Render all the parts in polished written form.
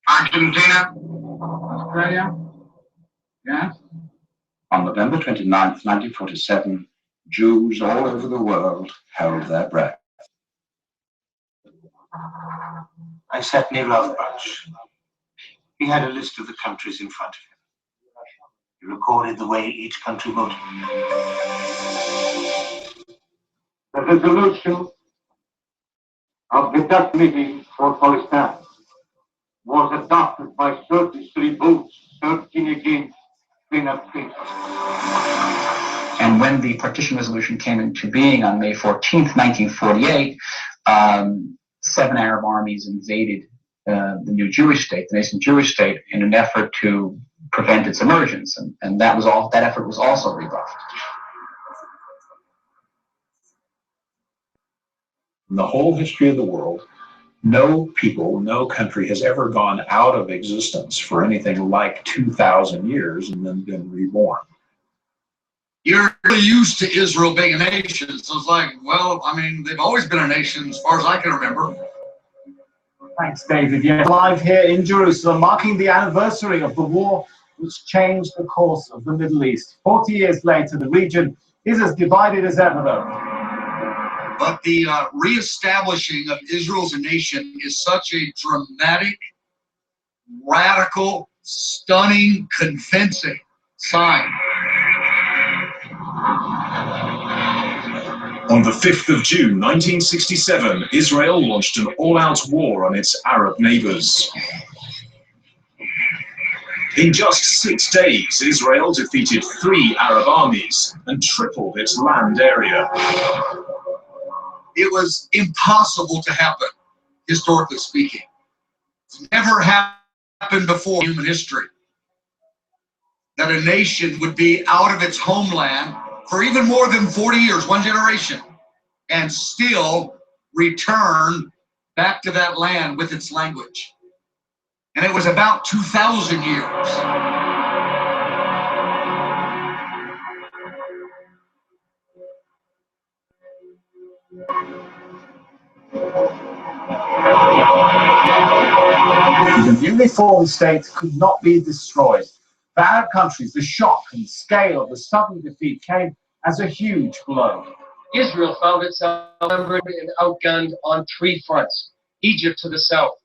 Argentina. Australia. Yes. On November 29th, 1947, Jews all over the world held their breath. I sat near Rothbach. He had a list of the countries in front of him. He recorded the way each country voted. The resolution of the Dutch meeting for Palestine was adopted by 33 votes, 13 against, 10 abstentions. And when the partition resolution came into being on May 14th, 1948, 7 Arab armies invaded the new Jewish state, the nascent Jewish state, in an effort to prevent its emergence, and that effort was also rebuffed. In the whole history of the world, no people, no country has ever gone out of existence for anything like 2,000 years and then been reborn. You're really used to Israel being a nation, so it's like, well, I mean, they've always been a nation as far as I can remember. Thanks, David. Yes, live here in Jerusalem, marking the anniversary of the war which changed the course of the Middle East. 40 years later, the region is as divided as ever, though. But the reestablishing of Israel as a nation is such a dramatic, radical, stunning, convincing sign. On the 5th of June 1967, Israel launched an all-out war on its Arab neighbors. In just 6 days, Israel defeated 3 Arab armies and tripled its land area. It was impossible to happen, historically speaking. It's never happened before in human history that a nation would be out of its homeland for even more than 40 years, 1 generation, and still return back to that land with its language. And it was about 2,000 years. The newly formed state could not be destroyed. For Arab countries, the shock and scale of the sudden defeat came as a huge blow. Israel found itself outnumbered and outgunned on 3 fronts: Egypt to the south,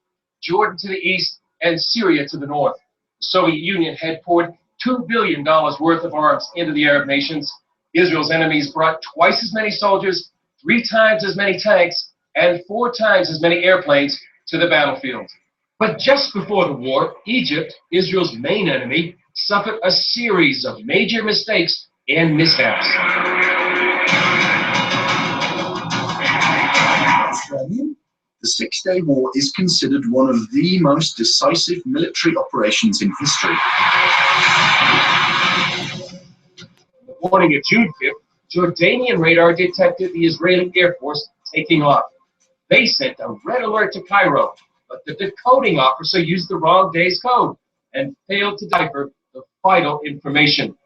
Jordan to the east, and Syria to the north. The Soviet Union had poured $2 billion worth of arms into the Arab nations. Israel's enemies brought twice as many soldiers, 3 times as many tanks, and 4 times as many airplanes to the battlefield. But just before the war, Egypt, Israel's main enemy, suffered a series of major mistakes and mishaps. The Six-Day War is considered one of the most decisive military operations in history. The morning of June 5th, Jordanian radar detected the Israeli Air Force taking off. They sent a red alert to Cairo, but the decoding officer used the wrong day's code and failed to decipher the vital information.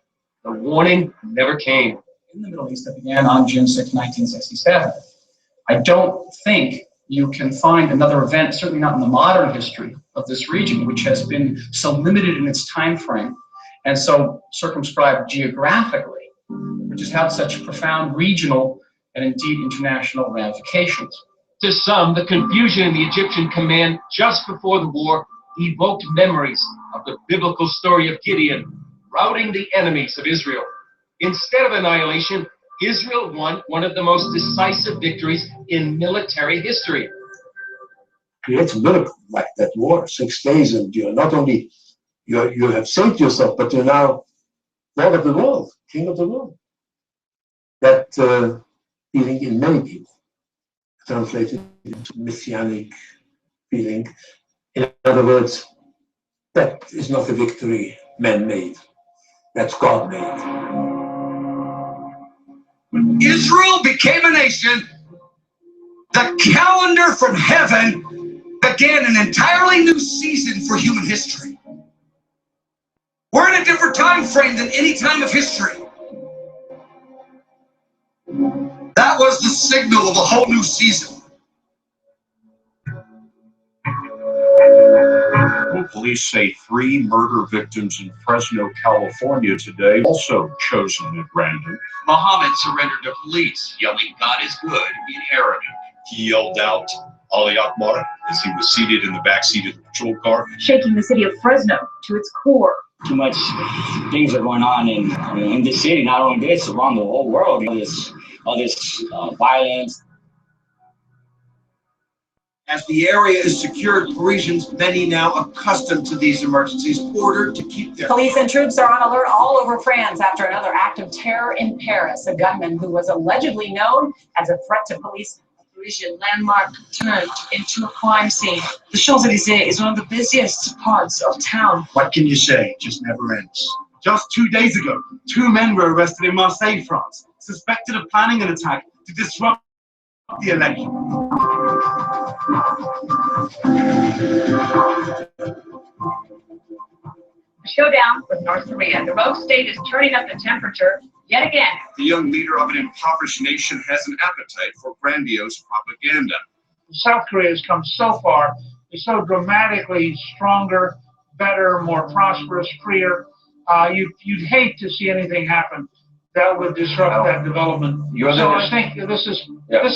The warning never came. In the Middle East that began on June 6, 1967. I don't think you can find another event, certainly not in the modern history of this region, which has been so limited in its time frame and so circumscribed geographically, which has had such profound regional and indeed international ramifications. To some, the confusion in the Egyptian command just before the war evoked memories of the biblical story of Gideon routing the enemies of Israel. Instead of annihilation, Israel won one of the most decisive victories in military history. Creates a miracle like that war, 6 days, and you're not only you have saved yourself, but you're now Lord of the world, King of the world. That feeling in many people translated into messianic feeling. In other words, that is not a victory man-made. That's God-made. When Israel became a nation, the calendar from heaven began an entirely new season for human history. We're in a different time frame than any time of history. That was the signal of a whole new season. Police say 3 murder victims in Fresno, California today, also chosen at random. Muhammad surrendered to police, yelling, "God is good," in Arabic. He yelled out, "Ali Akbar," as he was seated in the backseat of the patrol car. Shaking the city of Fresno to its core. Too much things are going on in this city, not only this, around the whole world. All this violence. As the area is secured, Parisians, many now accustomed to these emergencies, ordered to keep their... Police and troops are on alert all over France after another act of terror in Paris. A gunman who was allegedly known as a threat to police. A Parisian landmark turned into a crime scene. The Champs-Élysées is one of the busiest parts of town. What can you say? It just never ends. Just 2 days ago, 2 men were arrested in Marseille, France, suspected of planning an attack to disrupt the election. Showdown with North Korea. The rogue state is turning up the temperature yet again. The young leader of an impoverished nation has an appetite for grandiose propaganda. South Korea has come so far. It's so dramatically stronger, better, more prosperous, freer. You'd hate to see anything happen that would disrupt that development. So I think this is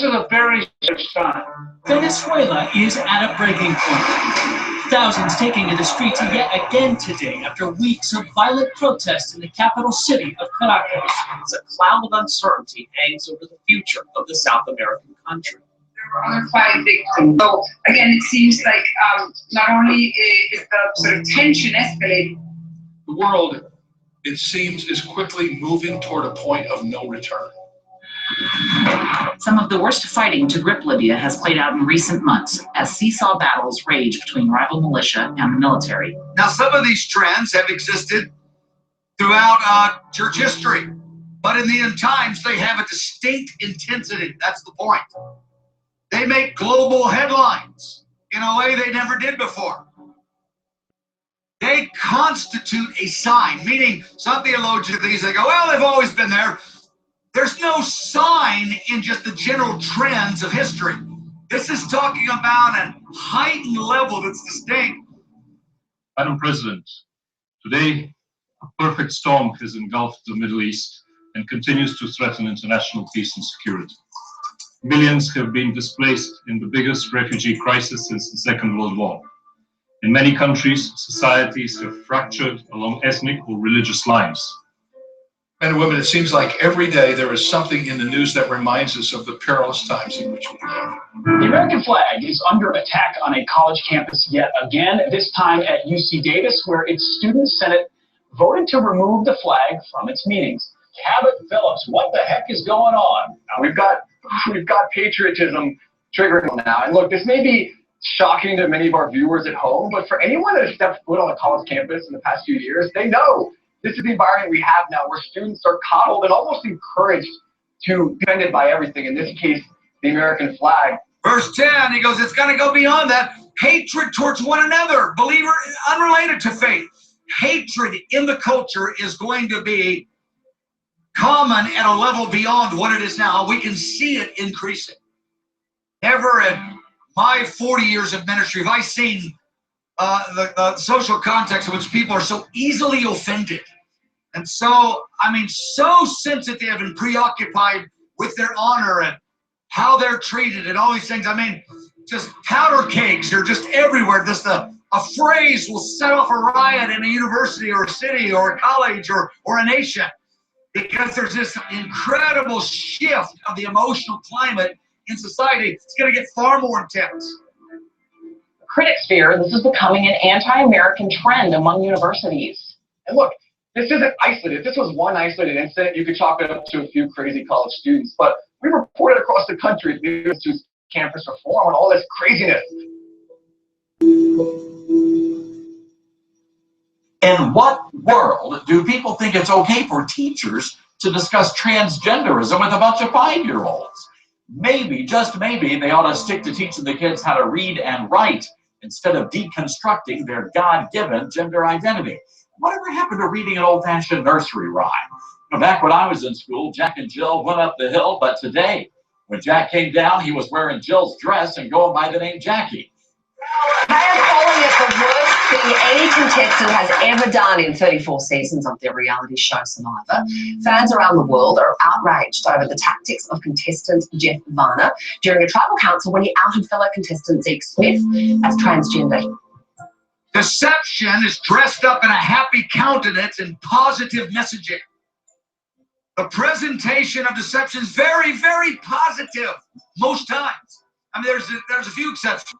a very serious time. Venezuela is at a breaking point. Thousands taking to the streets yet again today after weeks of violent protests in the capital city of Caracas. As a cloud of uncertainty hangs over the future of the South American country. There were other 5 victims. So again, it seems like not only is the sort of tension escalating. The world, it seems, is quickly moving toward a point of no return. Some of the worst fighting to grip Libya has played out in recent months as seesaw battles rage between rival militia and the military. Now, some of these trends have existed throughout church history, but in the end times, they have a distinct intensity. That's the point. They make global headlines in a way they never did before. They constitute a sign, meaning some theologians, they go, well, they've always been there. There's no sign in just the general trends of history. This is talking about a heightened level that's distinct. Madam President, today a perfect storm has engulfed the Middle East and continues to threaten international peace and security. Millions have been displaced in the biggest refugee crisis since the Second World War. In many countries, societies have fractured along ethnic or religious lines. Men and women, it seems like every day there is something in the news that reminds us of the perilous times in which we live. The American flag is under attack on a college campus yet again, this time at UC Davis, where its student senate voted to remove the flag from its meetings. Cabot Phillips, what the heck is going on? Now, we've got patriotism triggering now. And look, this may be shocking to many of our viewers at home, but for anyone that has stepped foot on a college campus in the past few years, they know this is the environment we have now where students are coddled and almost encouraged to be offended by everything, in this case, the American flag. Verse 10, he goes, it's going to go beyond that. Hatred towards one another, believer, unrelated to faith. Hatred in the culture is going to be common at a level beyond what it is now. We can see it increasing. Never in my 40 years of ministry have I seen the social context in which people are so easily offended. And so, so sensitive and preoccupied with their honor and how they're treated and all these things. Just powder cakes are just everywhere. Just a phrase will set off a riot in a university or a city or a college or a nation, because there's this incredible shift of the emotional climate in society. It's going to get far more intense. Critics fear this is becoming an anti-American trend among universities. And look, this isn't isolated. If this was one isolated incident, you could chalk it up to a few crazy college students. But we reported across the country to campus reform and all this craziness. In what world do people think it's okay for teachers to discuss transgenderism with a bunch of 5-year-olds? Maybe, just maybe, they ought to stick to teaching the kids how to read and write instead of deconstructing their God-given gender identity. Whatever happened to reading an old-fashioned nursery rhyme? Back when I was in school, Jack and Jill went up the hill, but today, when Jack came down, he was wearing Jill's dress and going by the name Jackie. I am calling it the worst contestant has ever done in 34 seasons of their reality show Survivor. Fans around the world are outraged over the tactics of contestant Jeff Varner during a tribal council when he outed fellow contestant Zeke Smith as transgender. Deception is dressed up in a happy countenance and positive messaging. The presentation of deception is very, very positive most times. I mean, there's a few exceptions.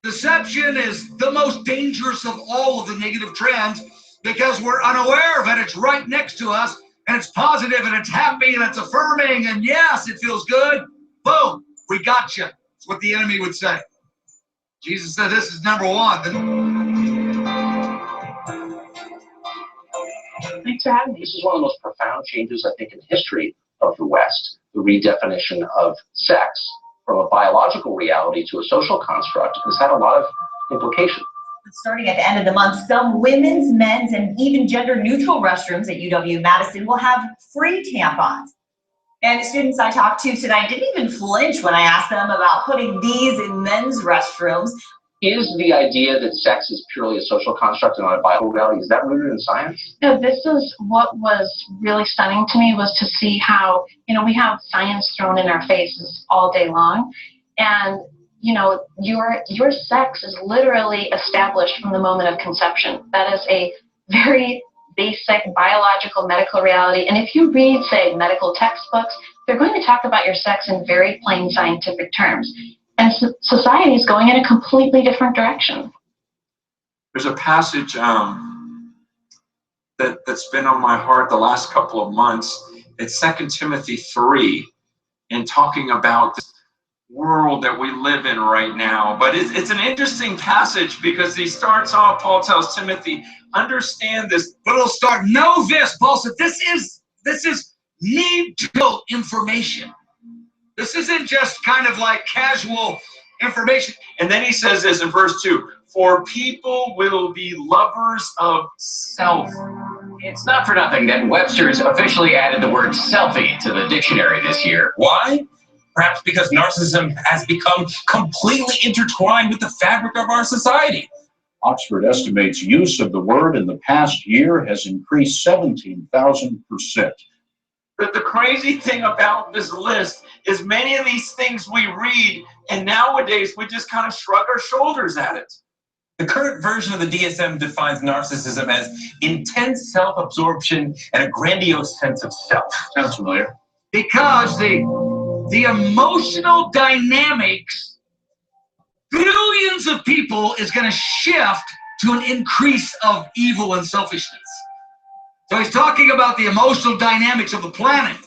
Deception is the most dangerous of all of the negative trends because we're unaware of it. It's right next to us, and it's positive, and it's happy, and it's affirming, and yes, it feels good. Boom, we got you. That's what the enemy would say. Jesus said this is number one. Thanks for having me. This is one of the most profound changes, I think, in the history of the West, the redefinition of sex from a biological reality to a social construct has had a lot of implications. Starting at the end of the month, some women's, men's, and even gender-neutral restrooms at UW-Madison will have free tampons. And the students I talked to tonight didn't even flinch when I asked them about putting these in men's restrooms. Is the idea that sex is purely a social construct and not a biological reality, is that rooted in science? No, this is what was really stunning to me, was to see how, we have science thrown in our faces all day long. And, your sex is literally established from the moment of conception. That is a very basic biological medical reality. And if you read, say, medical textbooks, they're going to talk about your sex in very plain scientific terms. And society is going in a completely different direction. There's a passage that's been on my heart the last couple of months. It's 2 Timothy 3, and talking about this world that we live in right now. But it's an interesting passage because he starts off, Paul tells Timothy, understand this. But it'll start, know this, Paul said, this is need-to-know information. This isn't just kind of like casual information. And then he says this in verse 2, for people will be lovers of self. It's not for nothing that Webster's officially added the word selfie to the dictionary this year. Why? Perhaps because narcissism has become completely intertwined with the fabric of our society. Oxford estimates use of the word in the past year has increased 17,000%. But the crazy thing about this list is many of these things we read, and nowadays we just kind of shrug our shoulders at it. The current version of the DSM defines narcissism as intense self-absorption and a grandiose sense of self. Sounds familiar. Because the emotional dynamics, billions of people is going to shift to an increase of evil and selfishness. So he's talking about the emotional dynamics of the planet.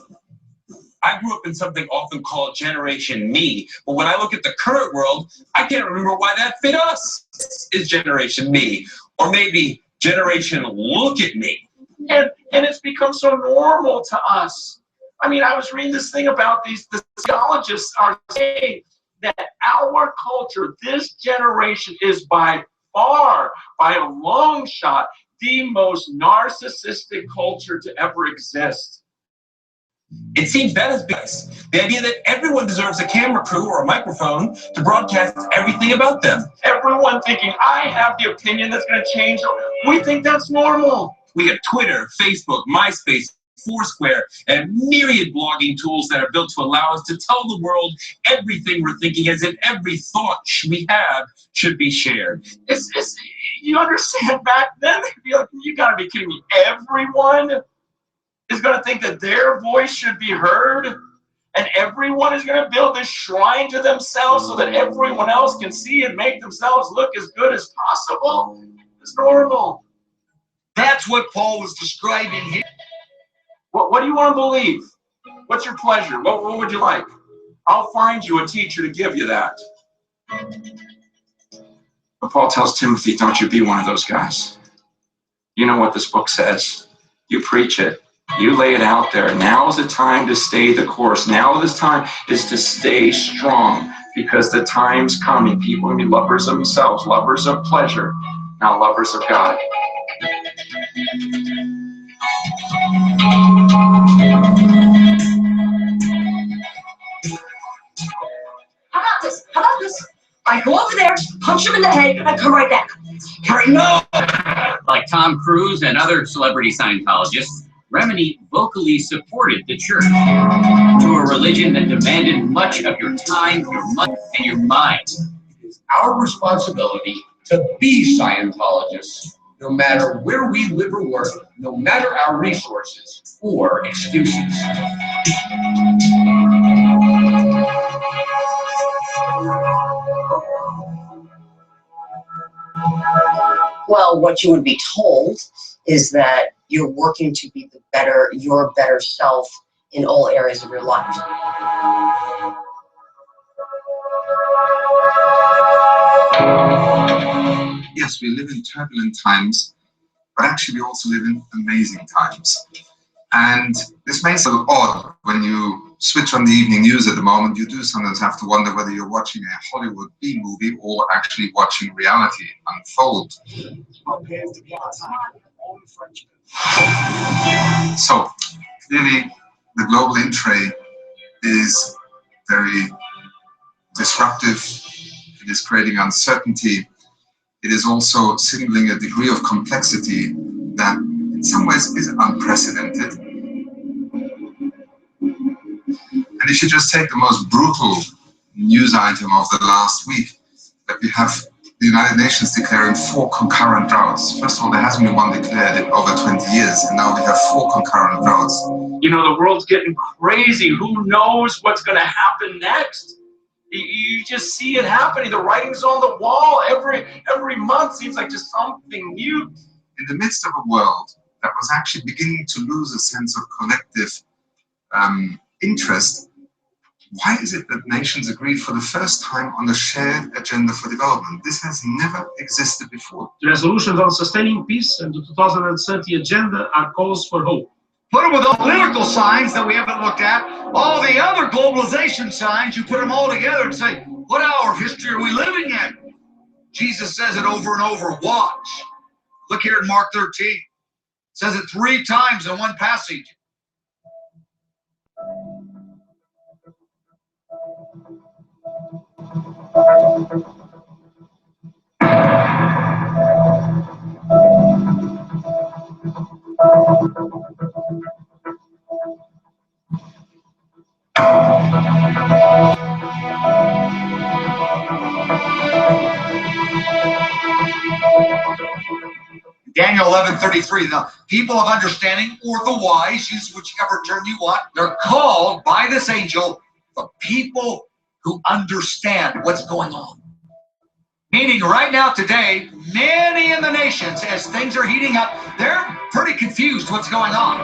I grew up in something often called Generation Me, but when I look at the current world, I can't remember why that fit us. Is Generation Me, or maybe Generation Look at Me. And it's become so normal to us. I mean, I was reading this thing about the sociologists are saying that our culture, this generation, is by far, by a long shot, the most narcissistic culture to ever exist. It seems that is because the idea that everyone deserves a camera crew or a microphone to broadcast everything about them. Everyone thinking, I have the opinion that's going to change. We think that's normal. We have Twitter, Facebook, MySpace, Foursquare, and myriad blogging tools that are built to allow us to tell the world everything we're thinking, as if every thought we have should be shared. You understand, back then, they'd be like, you gotta be kidding me. Everyone is gonna think that their voice should be heard, and everyone is gonna build this shrine to themselves so that everyone else can see and make themselves look as good as possible. It's normal. That's what Paul was describing here. What do you want to believe? What's your pleasure? What would you like? I'll find you a teacher to give you that. But Paul tells Timothy, don't you be one of those guys. You know what this book says. You preach it. You lay it out there. Now is the time to stay the course. Now this time is to stay strong, because the time's coming. People will be lovers of themselves, lovers of pleasure, not lovers of God. How about this? How about this? I go over there, punch him in the head, and I come right back. No! Like Tom Cruise and other celebrity Scientologists, Remini vocally supported the church to a religion that demanded much of your time, your money, and your mind. It is our responsibility to be Scientologists, no matter where we live or work, no matter our resources or excuses. Well, what you would be told is that you're working to be your better self in all areas of your life. Yes, we live in turbulent times, but actually we also live in amazing times. And this may sound odd when you switch on the evening news at the moment. You do sometimes have to wonder whether you're watching a Hollywood B-movie or actually watching reality unfold. So, clearly, the global in-trade is very disruptive. It is creating uncertainty. It is also signaling a degree of complexity that in some ways is unprecedented. And if you just take the most brutal news item of the last week, that we have the United Nations declaring 4 concurrent droughts. First of all, there hasn't been one declared in over 20 years, and now we have 4 concurrent droughts. You know, the world's getting crazy. Who knows what's going to happen next? You just see it happening. The writing's on the wall. Every month seems like just something new. In the midst of a world that was actually beginning to lose a sense of collective interest, why is it that nations agreed for the first time on a shared agenda for development? This has never existed before. The resolutions on sustaining peace and the 2030 agenda are calls for hope. Put them with all political signs that we haven't looked at, all the other globalization signs, you put them all together and say, what hour of history are we living in? Jesus says it over and over, watch. Look here in Mark 13. It says it 3 times in one passage. Daniel 11:33, the people of understanding, or the wise, use whichever term you want, they're called by this angel the people who understand what's going on. Meaning right now today, many in the nations, as things are heating up, they're pretty confused what's going on.